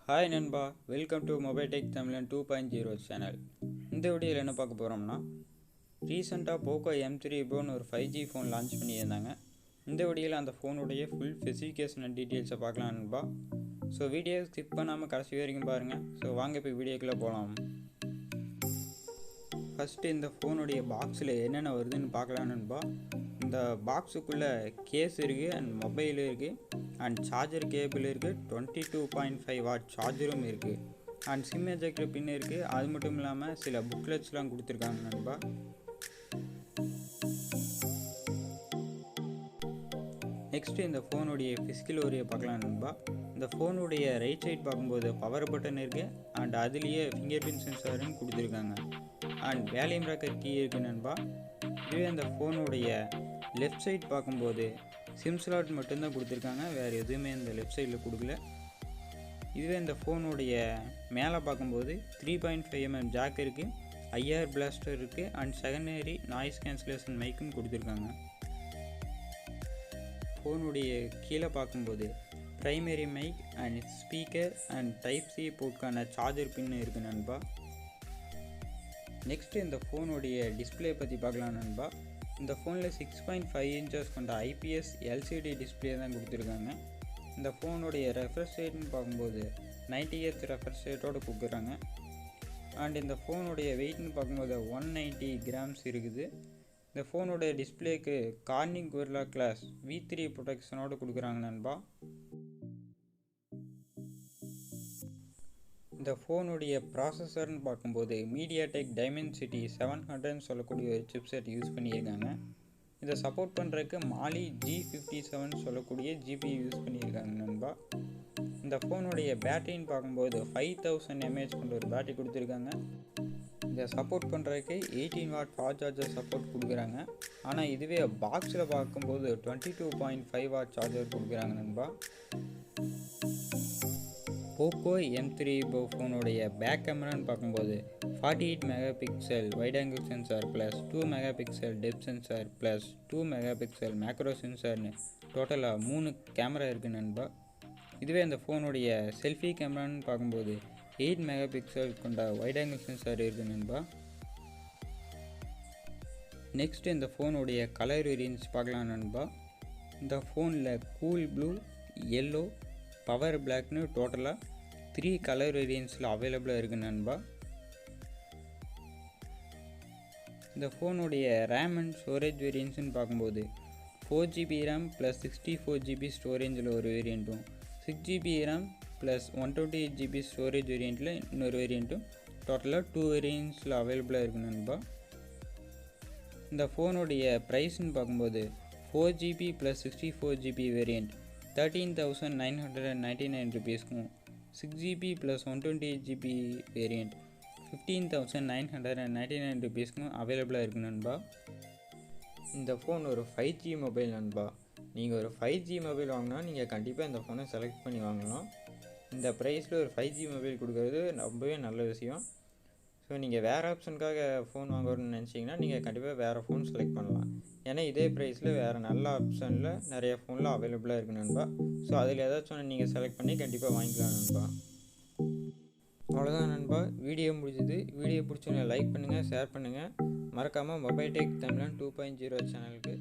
Hi நண்பா, welcome to mobile tech தமிழன் 2.0 channel. இந்த வீடியோவில் என்ன பார்க்க போகிறோம்னா, ரீசெண்டாக போக்கோ M3 ப்ரோன்னு ஒரு 5G ஃபோன் லான்ச் பண்ணியிருந்தாங்க. இந்த வீடியோவில் அந்த ஃபோனுடைய ஃபுல் ஸ்பெசிஃபிகேஷன் அண்ட் டீட்டெயில்ஸை பார்க்கலாம் நண்பா. ஸோ வீடியோ ஸ்கிப் பண்ணாமல் கடைசி வரைக்கும் பாருங்கள். ஸோ வாங்க இப்போ வீடியோக்குள்ளே போகலாம். ஃபஸ்ட்டு இந்த ஃபோனுடைய பாக்ஸில் என்னென்ன வருதுன்னு பார்க்கலாம் நண்பா. இந்த பாக்ஸுக்குள்ளே கேஸ் இருக்குது அண்ட் மொபைல் இருக்குது அண்ட் சார்ஜர் கேபிள் இருக்குது, 22.5 வாட் சார்ஜரும் இருக்குது அண்ட் சிம் எஜெக்டர் பின் இருக்குது. அது மட்டும் இல்லாமல் சில புக்லெட்ஸ்லாம் கொடுத்துருக்காங்க நண்பா. நெக்ஸ்ட்டு இந்த ஃபோனுடைய ஃபிசிக்கல் ஓரியை பார்க்கலாம் நண்பா. இந்த ஃபோனுடைய ரைட் சைட் பார்க்கும்போது பவர் பட்டன் இருக்குது அண்ட் அதுலேயே ஃபிங்கர் பிரிண்ட் சென்சாரும் கொடுத்துருக்காங்க அண்ட் வேல்யூம் ராக்கர் கீ இருக்குது நண்பா. இதுவே அந்த ஃபோனுடைய லெஃப்ட் சைட் பார்க்கும்போது சிம் ஸ்லாட் மட்டும்தான் கொடுத்துருக்காங்க, வேறு எதுவுமே இந்த லெஃப்ட் சைடில் கொடுக்கல. இதுவே இந்த ஃபோனுடைய மேலே பார்க்கும்போது 3.5mm ஜாக் இருக்குது, ஐஆர் பிளாஸ்டர் இருக்குது அண்ட் செகண்டரி நாய்ஸ் கேன்சலேஷன் மைக்கும் கொடுத்துருக்காங்க. ஃபோனுடைய கீழே பார்க்கும்போது primary mic and speaker and type C போர்ட்கான சார்ஜர் பின்னு இருக்குது நண்பா. நெக்ஸ்ட்டு இந்த ஃபோனுடைய டிஸ்பிளே பற்றி பார்க்கலாம் நண்பா. இந்த ஃபோனில் 6.5 inches கொண்ட IPS LCD டிஸ்பிளே தான் கொடுத்துருக்காங்க. இந்த ஃபோனுடைய ரெஃப்ரெஷ் ரேட்னு பார்க்கும்போது 90Hz ரெஃப்ரெஷ் ரேட்டோடு கொடுக்குறாங்க அண்ட் இந்த ஃபோனுடைய வெயிட்னு பார்க்கும்போது 190 grams இருக்குது. இந்த ஃபோனுடைய டிஸ்பிளேக்கு கார்னிங் கொரில்லா கிளாஸ் V3 ப்ரொடெக்ஷனோடு கொடுக்குறாங்க நண்பா. இந்த ஃபோனுடைய ப்ராசஸர்னு பார்க்கும்போது மீடியாடெக் டைமென்சிட்டி 700 சொல்லக்கூடிய ஒரு சிப்செட் யூஸ் பண்ணியிருக்காங்க. இதை சப்போர்ட் பண்ணுறதுக்கு மாலி G57 சொல்லக்கூடிய GPU யூஸ் பண்ணியிருக்காங்க நண்பா. இந்த ஃபோனுடைய பேட்டரின்னு பார்க்கும்போது 5000 mAh கொண்ட ஒரு பேட்டரி கொடுத்துருக்காங்க. இதை சப்போர்ட் பண்ணுறதுக்கு 18 வாட் ஃபாஸ்ட் சார்ஜர் சப்போர்ட் கொடுக்குறாங்க. ஆனால் இதுவே பாக்ஸில் பார்க்கும்போது 22.5 வாட் சார்ஜர் கொடுக்குறாங்க நண்பா. போக்கோ M3 ப்ரோ ஃபோனுடைய பேக் கேமரான்னு பார்க்கும்போது 48 megapixel wide angle sensor plus 2 megapixel depth sensor plus 2 megapixel macro சென்சார்னு டோட்டலாக 3 கேமரா இருக்குது நண்பா. இதுவே அந்த ஃபோனுடைய செல்ஃபி கேமரான்னு பார்க்கும்போது 8 மெகாபிக்சல் கொண்ட வைட் ஆங்கிள் சென்சார் இருக்குது நண்பா. நெக்ஸ்ட்டு இந்த ஃபோனுடைய கலர் வேரியன்ஸ் பார்க்கலாம் நண்பா. இந்த ஃபோனில் கூல் ப்ளூ, எல்லோ, பவர் பிளாக்னு டோட்டலாக 3 கலர் வேரியன்ஸில் அவைலபிளாக இருக்குது நண்பா. இந்த ஃபோனுடைய ரேம் அண்ட் ஸ்டோரேஜ் வேரியன்ஸ்னு பார்க்கும்போது 4GB ரேம் ப்ளஸ் 64GB ஸ்டோரேஜில் ஒரு வேரியண்ட்டும், 6GB RAM plus 128GB storage வேரியண்ட்டில் இன்னொரு வேரியண்ட்டும் டோட்டலாக 2 வேரியன்ஸில் அவைலபிளாக இருக்குது நண்பா. இந்த ஃபோனுடைய ப்ரைஸ்ன்னு பார்க்கும்போது 4GB plus 64GB variant 13,999 rupeesக்கும், 6GB plus 128GB variant 15,999 rupeesக்கும் அவைலபிளாக இருக்குது நண்பா. இந்த ஃபோன் ஒரு 5G மொபைல் நண்பா. நீங்கள் ஒரு 5G மொபைல் வாங்கினா நீங்கள் கண்டிப்பாக இந்த ஃபோனை செலக்ட் பண்ணி வாங்கலாம். இந்த ப்ரைஸில் ஒரு 5G மொபைல் கொடுக்குறது ரொம்பவே நல்ல விஷயம். ஸோ நீங்கள் வேறு ஆப்ஷனுக்காக ஃபோன் வாங்கணும்னு நினச்சிங்கன்னா நீங்கள் கண்டிப்பாக வேறு ஃபோன் செலக்ட் பண்ணலாம். ஏன்னா இதே ப்ரைஸில் வேறு நல்ல ஆப்ஷனில் நிறைய ஃபோனில் அவைலபிளாக இருக்குது நண்பா. ஸோ அதில் ஏதாச்சும் நீங்கள் செலக்ட் பண்ணி கண்டிப்பாக வாங்கிக்கலாம் நண்பா. அவ்வளோதான் நண்பா, வீடியோ முடிஞ்சுது. வீடியோ பிடிச்சவங்க லைக் பண்ணுங்கள், ஷேர் பண்ணுங்கள். மறக்காமல் மொபைல் டெக் தமிழன் 2.0 சேனலுக்கு